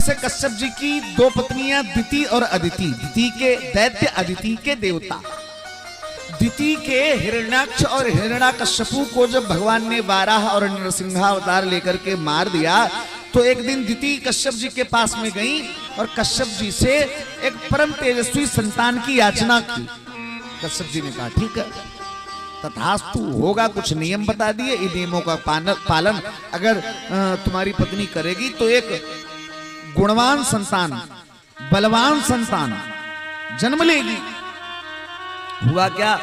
से कश्यप जी की दो पत्नियां दिति और अदिति। दिति के दैत्य, अदिति के देवता। दिति के हिरण्याक्ष और हिरण्याकश्यपु को जब भगवान ने वाराह और नरसिंहावतार लेकर के मार दिया तो एक दिन दिति कश्यप जी के पास में गई और कश्यप जी से एक परम तेजस्वी संतान की याचना की। कश्यप जी ने कहा ठीक है, तथास्तु होगा। कुछ नियम बता दिए, इन नियमों का पालन अगर तुम्हारी पत्नी करेगी तो एक गुणवान संतान, बलवान संतान जन्म लेगी। हुआ क्या,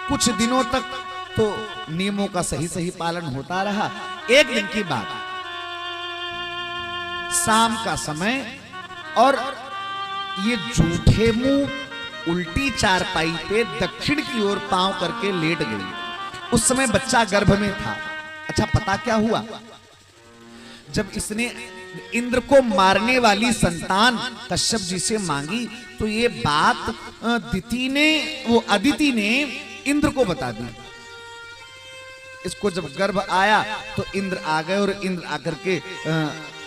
कुछ दिनों तक तो नियमों का सही सही पालन होता रहा। एक दिन की बात, शाम का समय, और ये झूठे मुंह उल्टी चारपाई पे दक्षिण की ओर पांव करके लेट गई। उस समय बच्चा गर्भ में था। अच्छा, पता क्या हुआ, जब इसने इंद्र को मारने वाली संतान कश्यप जी से मांगी तो ये बात दिति ने, वो अदिति ने इंद्र को बता दी। इसको जब गर्भ आया तो इंद्र आ गए और इंद्र आकर के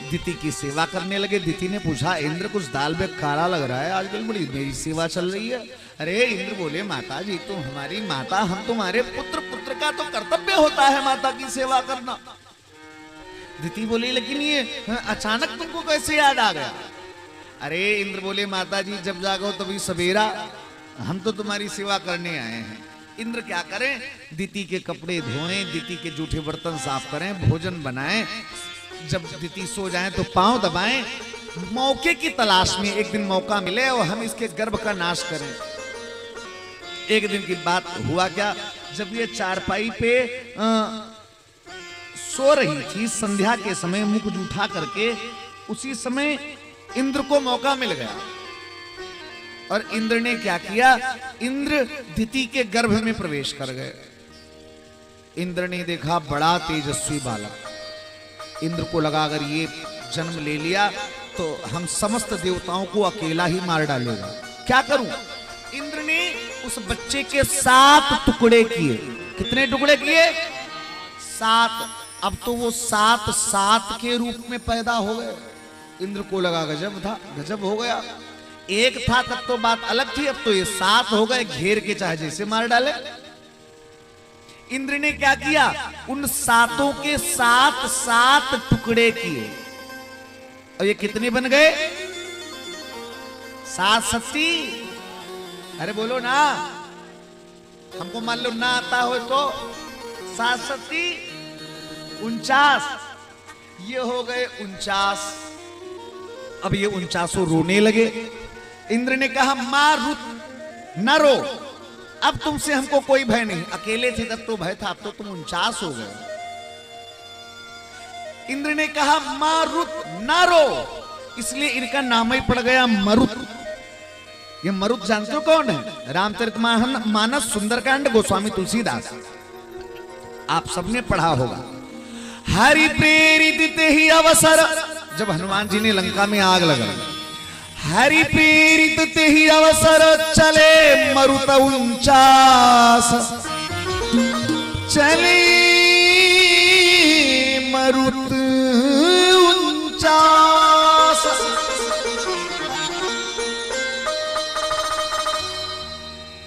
दिति की सेवा करने लगे। दिति ने पूछा, इंद्र कुछ दाल में काला लग रहा है, आजकल बड़ी मेरी सेवा चल रही है। अरे इंद्र बोले, माता जी तुम हमारी माता, हम तुम्हारे पुत्र, पुत्र का तो कर्तव्य होता है माता की सेवा करना। दिति बोली, लेकिन ये अचानक तुमको कैसे याद आ गया? अरे इंद्र बोले, माता जी जब जागो तभी सवेरा, हम तो तुम्हारी सेवा करने आए हैं। इंद्र क्या करें, दिति के कपड़े धोएं, दिति के जूठे बर्तन साफ करें, भोजन बनाएं, जब दिति सो जाए तो पांव दबाएं, मौके की तलाश में एक दिन मौका मिले और हम इसके गर्भ का नाश करें। एक दिन की बात, हुआ क्या, जब ये चारपाई पे सो रही थी संध्या के समय मुख जूठा करके, उसी समय इंद्र को मौका मिल गया और इंद्र ने क्या किया, इंद्र दिति के गर्भ में प्रवेश कर गए। इंद्र ने देखा बड़ा तेजस्वी बालक। इंद्र को लगा अगर ये जन्म ले लिया तो हम समस्त देवताओं को अकेला ही मार डालेगा। क्या करूं? इंद्र ने उस बच्चे के 7 टुकड़े किए। कितने टुकड़े किए? 7। अब तो वो 7 के रूप में पैदा हो गए। इंद्र को लगा गजब था, गजब हो गया। एक था तब तो बात अलग थी, अब तो ये 7 हो गए, घेर के चाहे जैसे मार डाले। इंद्र ने क्या किया, उन 7 के 7 टुकड़े किए। और ये कितने बन गए? 7 सत्ती। अरे बोलो ना, हमको मान लो ना आता हो तो 7 सत्ती 49। ये हो गए 49। अब ये 49 रोने लगे। इंद्र ने कहा, मां रुत न रो, अब तुमसे हमको कोई भय नहीं। अकेले थे तब तो भय था, अब तो तुम 49 हो गए। इंद्र ने कहा, मारुत न रो, इसलिए इनका नाम ही पड़ गया मरुत। ये मरुत जानते हो कौन है? रामचरितमानस सुंदरकांड गोस्वामी तुलसीदास, आप सबने पढ़ा होगा। हरि प्रेरित ही अवसर, जब हनुमान जी ने लंका में आग लगाई, हरि प्रेरित ही अवसर चले मरुत 49, चले मरुत 49।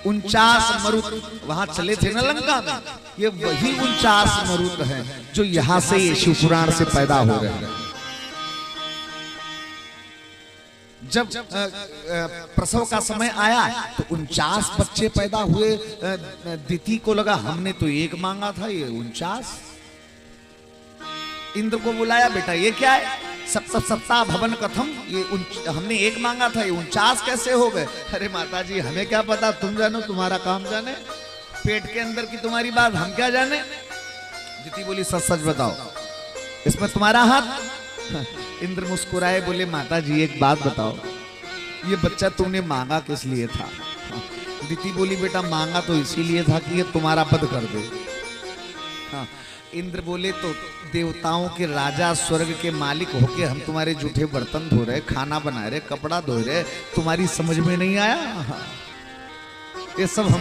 उनचास मरुत वहां चले थे ना लंका में, ये वही 49 मरुत हैं जो यहां से ये शिवपुराण से पैदा हो रहे हैं। जब प्रसव का समय आया तो 49 बच्चे पैदा हुए। दिति को लगा हमने तो 1 मांगा था, ये 49। इंद्र को बुलाया, बेटा ये क्या है? सप्ता भवन कथम, ये हमने 1 मांगा था, ये 49 कैसे हो गए? अरे माता जी हमें क्या पता, तुम जानो, तुम्हारा काम जाने, पेट के अंदर की तुम्हारी बात हम क्या जाने। दिति बोली, सच सच बताओ, इसमें तुम्हारा हाथ? इंद्र मुस्कुराए, बोले, माता जी एक बात बताओ, ये बच्चा तुमने मांगा किस लिए था? दिति बोली, बेटा मांगा तो इसीलिए था कि ये तुम्हारा वध कर दे। हाँ। इंद्र बोले, तो देवताओं के राजा, स्वर्ग के मालिक होके हम तुम्हारे जूठे बर्तन धो रहे, खाना बना रहे, कपड़ा धो रहे, तुम्हारी समझ में नहीं आया? ये सब हम